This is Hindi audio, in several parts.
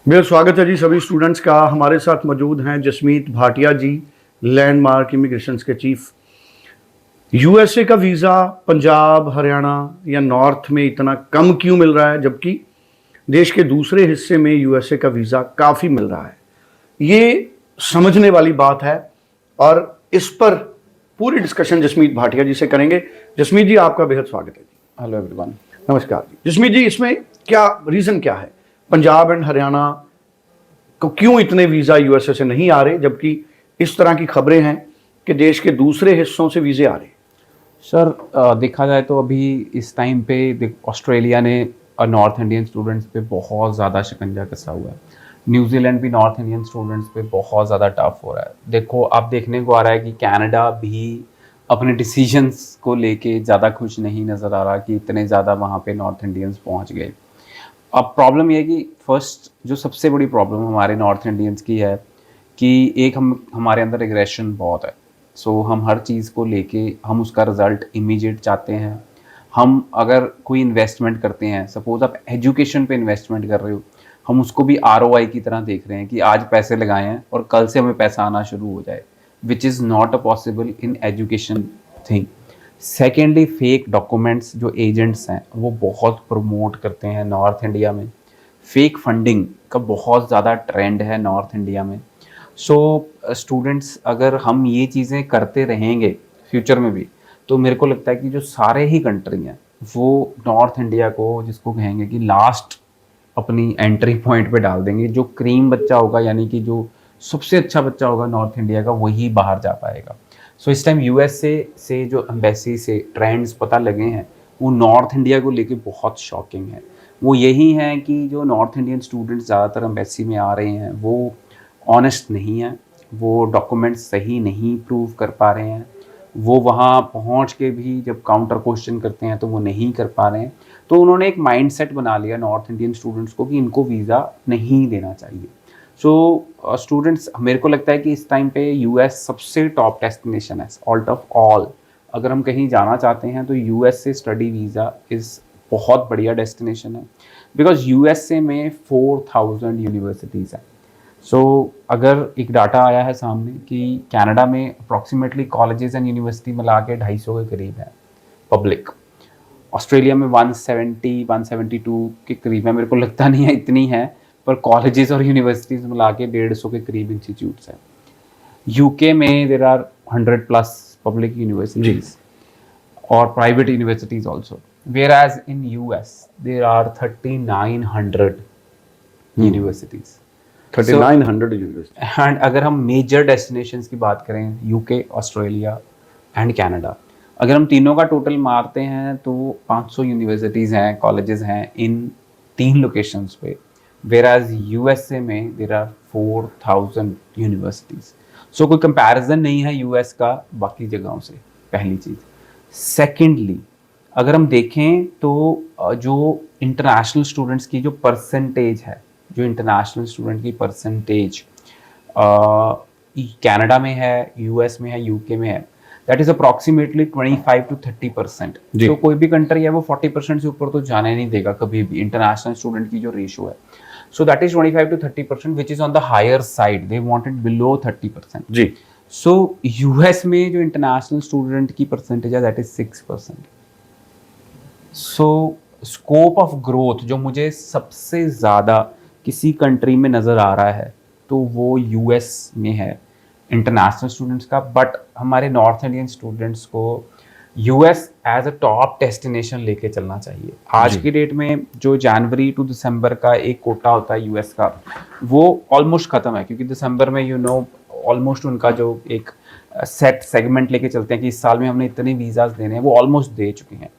मेरा स्वागत है जी सभी स्टूडेंट्स का। हमारे साथ मौजूद हैं जसमीत भाटिया जी, लैंडमार्क इमिग्रेशन के चीफ। यूएसए का वीज़ा पंजाब, हरियाणा या नॉर्थ में इतना कम क्यों मिल रहा है, जबकि देश के दूसरे हिस्से में यूएसए का वीज़ा काफ़ी मिल रहा है? ये समझने वाली बात है और इस पर पूरी डिस्कशन जसमीत भाटिया जी से करेंगे। जसमीत जी, आपका बेहद स्वागत है जी। Hello everyone. नमस्कार जी। जसमीत जी, इसमें क्या रीज़न क्या है? पंजाब एंड हरियाणा को क्यों इतने वीज़ा यूएसए से नहीं आ रहे, जबकि इस तरह की खबरें हैं कि देश के दूसरे हिस्सों से वीज़े आ रहे हैं? सर, देखा जाए तो अभी इस टाइम पे ऑस्ट्रेलिया ने नॉर्थ इंडियन स्टूडेंट्स पे बहुत ज़्यादा शिकंजा कसा हुआ है। न्यूजीलैंड भी नॉर्थ इंडियन स्टूडेंट्स पे बहुत ज़्यादा टफ हो रहा है। देखो, आप देखने को आ रहा है कि कनाडा भी अपने डिसीजंस को लेके ज़्यादा खुश नहीं नज़र आ रहा कि इतने ज़्यादा वहाँ पे नॉर्थ इंडियंस पहुँच गए। अब प्रॉब्लम ये है कि फर्स्ट जो सबसे बड़ी प्रॉब्लम हमारे नॉर्थ इंडियंस की है कि एक हमारे अंदर एग्रेशन बहुत है। सो हम हर चीज़ को लेके हम उसका रिज़ल्ट इमीडिएट चाहते हैं। हम अगर कोई इन्वेस्टमेंट करते हैं, सपोज़ आप एजुकेशन पे इन्वेस्टमेंट कर रहे हो, हम उसको भी आरओआई की तरह देख रहे हैं कि आज पैसे लगाए हैं और कल से हमें पैसा आना शुरू हो जाए, which is not a possible in education thing. Secondly, fake documents जो एजेंट्स हैं वो बहुत प्रमोट करते हैं नॉर्थ इंडिया में। फेक फंडिंग का बहुत ज़्यादा ट्रेंड है नॉर्थ इंडिया में। सो स्टूडेंट्स, अगर हम ये चीज़ें करते रहेंगे फ्यूचर में भी, तो मेरे को लगता है कि जो सारे ही कंट्री हैं वो नॉर्थ इंडिया को, जिसको कहेंगे कि लास्ट अपनी एंट्री पॉइंट पे डाल देंगे। जो क्रीम बच्चा होगा, यानी कि जो सबसे अच्छा बच्चा होगा नॉर्थ इंडिया का, वही बाहर जा पाएगा। सो इस टाइम यूएसए से जो एम्बेसी से ट्रेंड्स पता लगे हैं वो नॉर्थ इंडिया को लेके बहुत शॉकिंग है। वो यही है कि जो नॉर्थ इंडियन स्टूडेंट्स ज़्यादातर एम्बेसी में आ रहे हैं वो ऑनेस्ट नहीं है, वो डॉक्यूमेंट्स सही नहीं प्रूव कर पा रहे हैं, वो वहाँ पहुँच के भी जब काउंटर क्वेश्चन करते हैं तो वो नहीं कर पा रहे हैं। तो उन्होंने एक माइंडसेट बना लिया नॉर्थ इंडियन स्टूडेंट्स को कि इनको वीज़ा नहीं देना चाहिए। सो स्टूडेंट्स, मेरे को लगता है कि इस टाइम पे यूएस सबसे टॉप डेस्टिनेशन है आउट ऑफ ऑल। अगर हम कहीं जाना चाहते हैं तो यूएस से स्टडी वीज़ा इज़ बहुत बढ़िया डेस्टिनेशन है, बिकॉज यूएसए में 4000 यूनिवर्सिटीज़ हैं। सो अगर एक डाटा आया है सामने कि कनाडा में अप्रॉक्सीमेटली कॉलेजेस एंड यूनिवर्सिटी मिला के 250 के करीब है पब्लिक। ऑस्ट्रेलिया में 170 172 के करीब है, मेरे को लगता नहीं है इतनी है, पर कॉलेजेस और यूनिवर्सिटीज़ मिला के 150 के करीब इंस्टीट्यूट्स हैं। यूके में there are 100 plus public universities और private universities also, whereas in US there are 3900 universities. 3900 university. And अगर हम मेजर डेस्टिनेशंस की बात करें, यूके, ऑस्ट्रेलिया एंड कनाडा, अगर हम तीनों का टोटल मारते हैं तो 500 यूनिवर्सिटीज़ हैं, कॉलेजेस हैं इन 3 लोकेशंस पे, वेयर एज यूएसए में देर आर 4000 यूनिवर्सिटीज़। सो कोई कंपैरिजन नहीं है यूएस का बाकी जगहों से, पहली चीज़। सेकेंडली, अगर हम देखें तो जो इंटरनेशनल स्टूडेंट्स की जो परसेंटेज है, जो इंटरनेशनल स्टूडेंट की परसेंटेज कनाडा में है, यूएस में है, यूके में है, दैट इज अप्रॉक्सीमेटली 25 to 30%। तो कोई भी कंट्री है वो 40% से ऊपर तो जाने नहीं देगा कभी भी, इंटरनेशनल स्टूडेंट की जो रेशियो है। So that is 25 to 30%, which is on the higher side, they wanted below 30% जी। सो यूएस में जो इंटरनेशनल स्टूडेंट की परसेंटेज है that is 6%। So scope of growth जो मुझे सबसे ज़्यादा किसी कंट्री में नज़र आ रहा है तो वो यूएस में है इंटरनेशनल स्टूडेंट्स का। बट हमारे नॉर्थ इंडियन स्टूडेंट्स को US as a top destination लेके चलना चाहिए। आज की डेट में जो जनवरी टू दिसंबर का एक कोटा होता है यूएस का, वो ऑलमोस्ट ख़त्म है, क्योंकि दिसंबर में ऑलमोस्ट उनका जो एक सेट सेगमेंट लेके चलते हैं कि इस साल में हमने इतने वीज़ाज देने हैं, वो ऑलमोस्ट दे चुके हैं।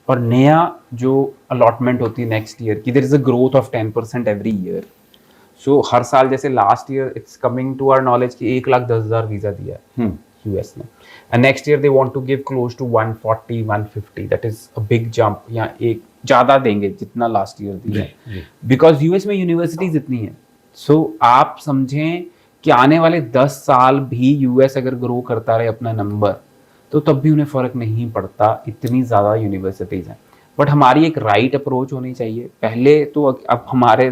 और नया जो अलॉटमेंट होती है नेक्स्ट ईयर की, there is a growth of 10% every year. So हर साल, जैसे last year it's coming to our knowledge कि 1,10,000 वीज़ा दिया है यूएस ने, and next year they want to give close to 140 150, that is a big jump. या एक ज़्यादा देंगे जितना लास्ट ईयर दिया है, बिकॉज यूएस में यूनिवर्सिटीज इतनी है। सो आप समझें कि आने वाले 10 साल भी यूएस अगर ग्रो करता रहे अपना नंबर, तो तब भी उन्हें फ़र्क नहीं पड़ता, इतनी ज़्यादा यूनिवर्सिटीज़ हैं। बट हमारी एक राइट अप्रोच होनी चाहिए। पहले तो अब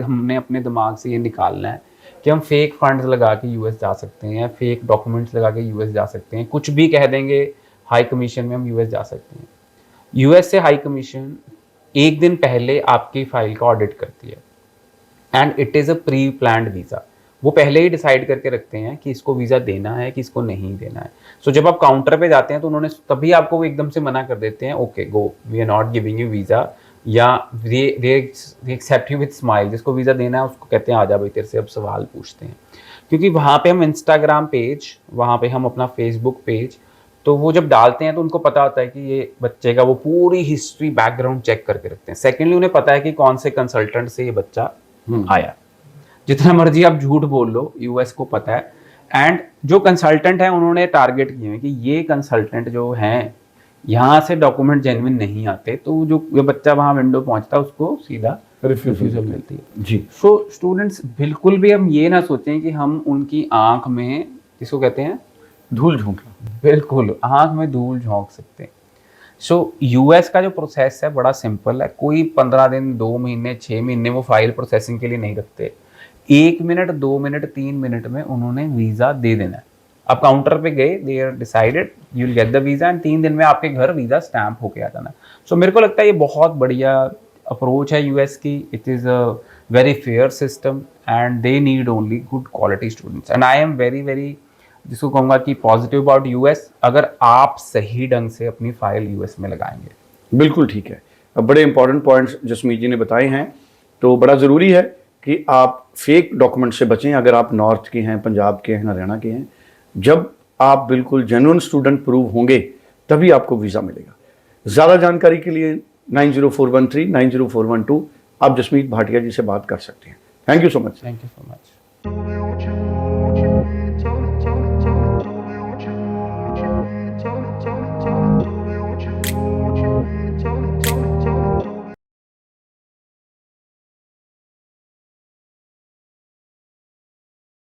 हमने अपने दिमाग से ये निकालना है कि हम फेक फंड्स लगा के यूएस जा सकते हैं, फेक डॉक्यूमेंट्स लगा के यूएस जा सकते हैं, कुछ भी कह देंगे हाई कमीशन में हम यूएस जा सकते हैं। यूएस से हाई कमीशन एक दिन पहले आपकी फाइल का ऑडिट करती है and it is a pre planned visa. वो पहले ही डिसाइड करके रखते हैं कि इसको वीज़ा देना है कि इसको नहीं देना है। सो जब आप काउंटर पे जाते हैं तो उन्होंने तभी आपको वो एकदम से मना कर देते हैं, okay go, we are not giving you visa, या they accept you with smile. जिसको वीज़ा देना है उसको कहते हैं आजा भाई तेरे से अब सवाल पूछते हैं। क्योंकि वहाँ पे हम इंस्टाग्राम पेज, वहाँ पे हम अपना फेसबुक पेज, तो वो जब डालते हैं तो उनको पता होता है कि ये बच्चे का वो पूरी हिस्ट्री बैकग्राउंड चेक करके रखते हैं। सेकेंडली उन्हें पता है कि कौन से कंसल्टेंट से ये बच्चा आया। जितना मर्जी आप झूठ बोल लो, यूएस को पता है। एंड जो कंसल्टेंट है उन्होंने टारगेट किए हैं कि ये कंसल्टेंट जो हैं यहाँ से डॉक्यूमेंट जेन्युइन नहीं आते, तो जो ये बच्चा वहाँ विंडो पहुँचता है उसको सीधा रिफ्यूजल मिलती है जी। सो स्टूडेंट्स बिल्कुल भी हम ये ना सोचें कि हम उनकी आंख में, जिसको कहते हैं धूल झोंकना, बिल्कुल आंख में धूल झोंक सकते हैं। सो यूएस का जो प्रोसेस है बड़ा सिंपल है। कोई 15 दिन, 2 महीने, 6 महीने वो फाइल प्रोसेसिंग के लिए नहीं रखते। 1 मिनट, 2 मिनट, 3 मिनट में उन्होंने वीज़ा दे देना है। आप काउंटर पे गए, they are decided you will get the visa and 3 दिन में आपके घर वीज़ा स्टैम्प होके आ जाना। सो मेरे को लगता है ये बहुत बढ़िया अप्रोच है यूएस की। It is a very fair system and they need only good quality students and I am very very, जिसको कहूँगा कि पॉजिटिव अबाउट यूएस, अगर आप सही ढंग से अपनी फाइल यूएस में लगाएंगे। बिल्कुल ठीक है। अब बड़े इंपॉर्टेंट पॉइंट्स जसमीत जी ने बताए हैं, तो बड़ा ज़रूरी है कि आप फेक डॉक्यूमेंट से बचें। अगर आप नॉर्थ के हैं, पंजाब के हैं, हरियाणा के हैं, जब आप बिल्कुल जेन्युइन स्टूडेंट प्रूव होंगे तभी आपको वीज़ा मिलेगा। ज़्यादा जानकारी के लिए 90413 90412 आप जसमीत भाटिया जी से बात कर सकते हैं। Thank you so much. Thank you so much.